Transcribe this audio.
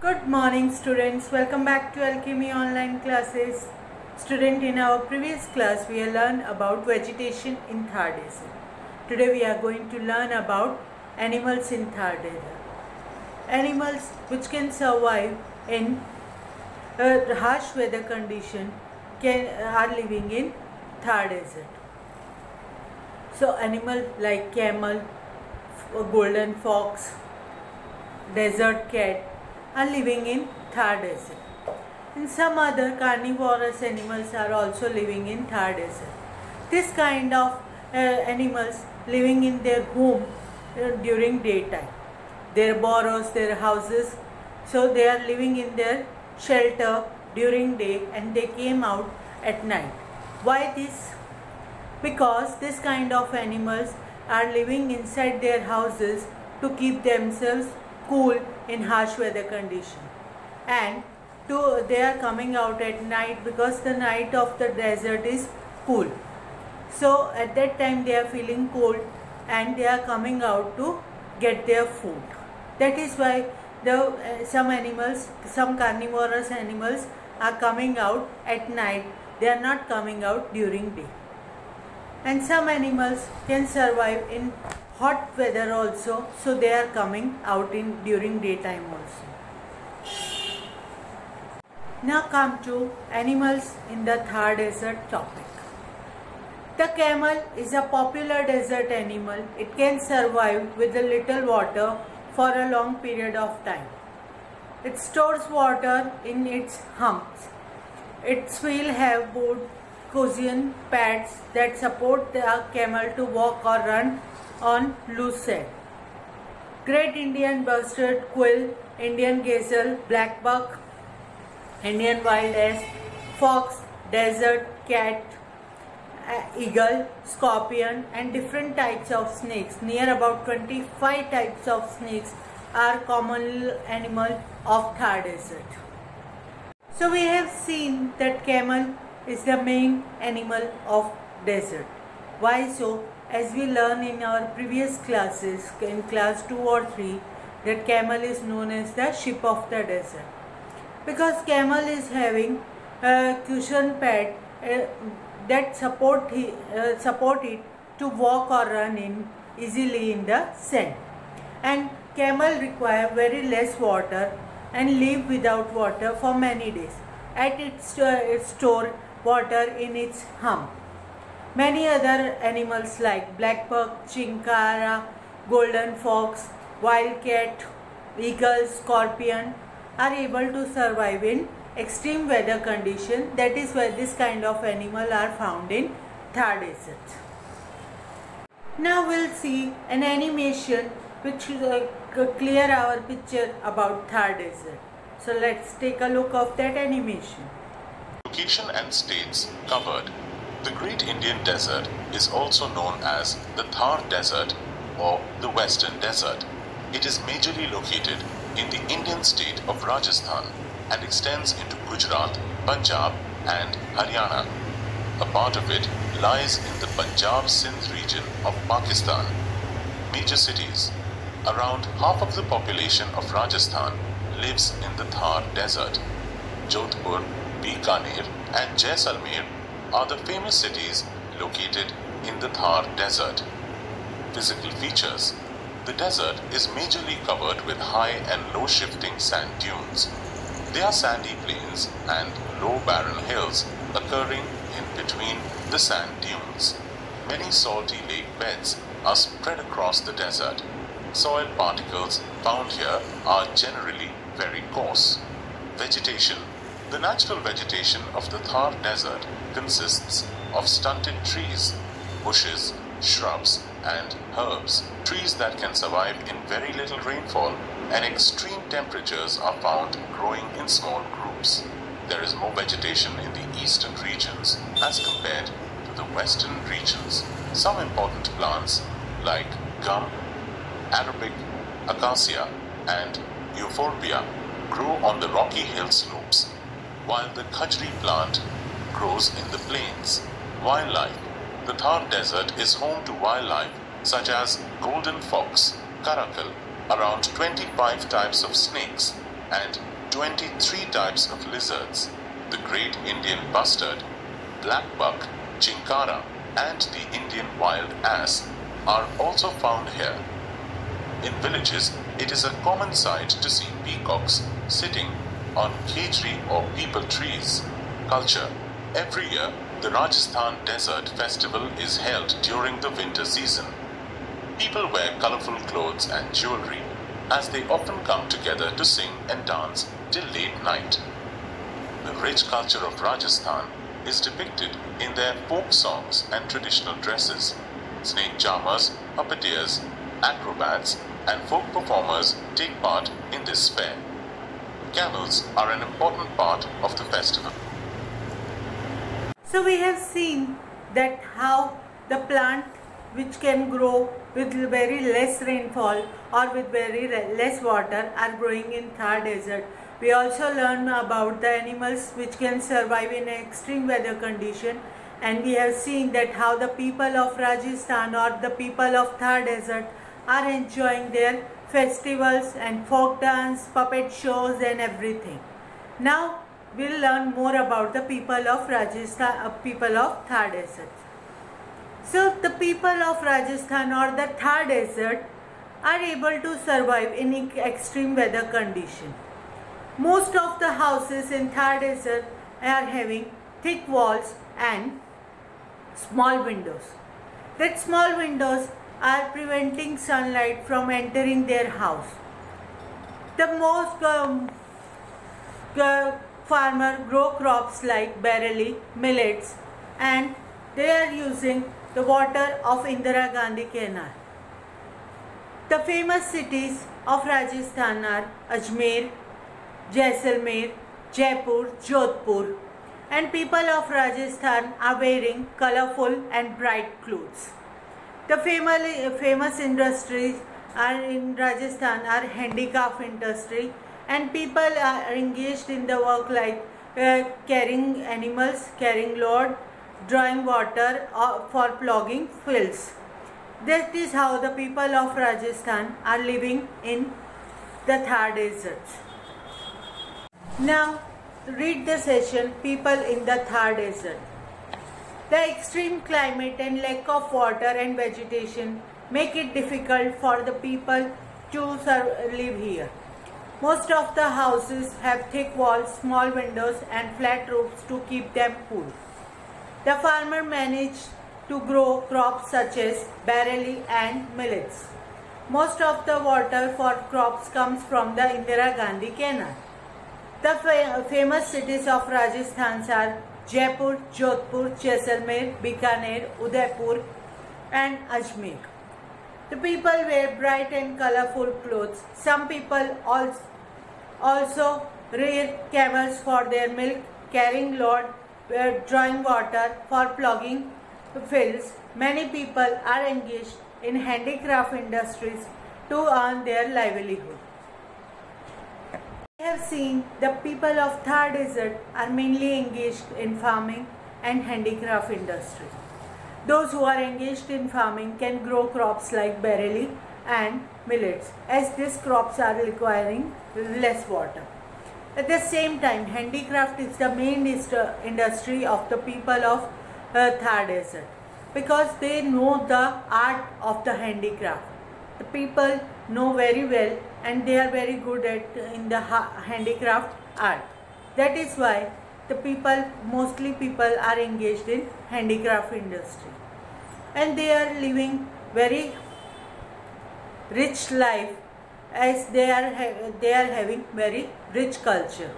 Good morning students, welcome back to Alchemy online classes. Student, in our previous class we learned about vegetation in Thar Desert. Today we are going to learn about animals in Thar Desert. Animals which can survive in harsh weather condition are living in Thar Desert. So animals like camel, golden fox, desert cat are living in Thar Desert. And some other carnivorous animals are also living in Thar Desert. This kind of animals living in their home during daytime. Their burrows, their houses, so they are living in their shelter during day and they came out at night. Why this? Because this kind of animals are living inside their houses to keep themselves cool in harsh weather condition, and they are coming out at night because the night of the desert is cool. So at that time they are feeling cold and they are coming out to get their food. That is why some carnivorous animals are coming out at night. They are not coming out during day. And some animals can survive in hot weather also, so they are coming out during daytime also. Now come to animals in the Thar Desert topic. The camel is a popular desert animal. It can survive with a little water for a long period of time. It stores water in its humps. It will have both cushion pads that support the camel to walk or run on loose sand. Great Indian bustard quail, Indian gazelle, black buck, Indian wild ass, fox, desert cat, eagle, scorpion and different types of snakes. Near about 25 types of snakes are common animals of Thar Desert. So we have seen that camel is the main animal of desert. Why so? As we learned in our previous classes, in class 2 or 3, that camel is known as the ship of the desert. Because camel is having a cushion pad that support it to walk or run easily in the sand. And camel require very less water and live without water for many days. It store water in its hump. Many other animals like black buck, chinkara, golden fox, wildcat, eagle, scorpion are able to survive in extreme weather conditions. That is why this kind of animal are found in Thar Desert. Now we will see an animation which will clear our picture about Thar Desert. So let's take a look of that animation. Location and states covered. The Great Indian Desert is also known as the Thar Desert or the Western Desert. It is majorly located in the Indian state of Rajasthan and extends into Gujarat, Punjab and Haryana. A part of it lies in the Punjab Sindh region of Pakistan. Major cities. Around half of the population of Rajasthan lives in the Thar Desert. Jodhpur, Bikaner and Jaisalmer are the famous cities located in the Thar Desert. Physical features. The desert is majorly covered with high and low shifting sand dunes. There are sandy plains and low barren hills occurring in between the sand dunes. Many salty lake beds are spread across the desert. Soil particles found here are generally very coarse. Vegetation. The natural vegetation of the Thar Desert consists of stunted trees, bushes, shrubs and herbs. Trees that can survive in very little rainfall and extreme temperatures are found growing in small groups. There is more vegetation in the eastern regions as compared to the western regions. Some important plants like gum, Arabic, acacia and euphorbia grow on the rocky hill slopes, while the khajri plant grows in the plains. Wildlife. The Thar Desert is home to wildlife such as golden fox, caracal, around 25 types of snakes, and 23 types of lizards. The great Indian bustard, black buck, chinkara, and the Indian wild ass are also found here. In villages, it is a common sight to see peacocks sitting on khejri or peepal trees. Culture. Every year, the Rajasthan Desert Festival is held during the winter season. People wear colorful clothes and jewelry, as they often come together to sing and dance till late night. The rich culture of Rajasthan is depicted in their folk songs and traditional dresses. Snake charmers, puppeteers, acrobats, and folk performers take part in this fair. Camels are an important part of the festival. So we have seen that how the plant which can grow with very less rainfall or with very less water are growing in Thar Desert. We also learn about the animals which can survive in extreme weather condition, and we have seen that how the people of Rajasthan or the people of Thar Desert are enjoying their festivals and folk dance, puppet shows and everything. Now we'll learn more about the people of Rajasthan, people of Thar Desert. So the people of Rajasthan or the Thar Desert are able to survive in extreme weather condition. Most of the houses in Thar Desert are having thick walls and small windows. That small windows are preventing sunlight from entering their house. The most farmers grow crops like barley, millets, and they are using the water of Indira Gandhi Canal. The famous cities of Rajasthan are Ajmer, Jaisalmer, Jaipur, Jodhpur, and people of Rajasthan are wearing colorful and bright clothes. The famous industries are in Rajasthan are handicraft industry, and people are engaged in the work like carrying animals, carrying load, drawing water for ploughing fields. That is how the people of Rajasthan are living in the Thar Desert. Now read the session People in the Thar Desert. The extreme climate and lack of water and vegetation make it difficult for the people to live here. Most of the houses have thick walls, small windows and flat roofs to keep them cool. The farmer managed to grow crops such as barley and millets. Most of the water for crops comes from the Indira Gandhi Canal. The famous cities of Rajasthan are Jaipur, Jodhpur, Jaisalmer, Bikaner, Udaipur and Ajmer. The people wear bright and colorful clothes. Some people also rear camels for their milk, carrying load, drawing water for ploughing fields. Many people are engaged in handicraft industries to earn their livelihood. We have seen the people of Thar Desert are mainly engaged in farming and handicraft industry. Those who are engaged in farming can grow crops like barley and millets, as these crops are requiring less water. At the same time, handicraft is the main industry of the people of Thar Desert, because they know the art of the handicraft. The people know very well and they are very good at in the handicraft art. That is why the mostly people are engaged in handicraft industry, and they are living very rich life, as they are having very rich culture.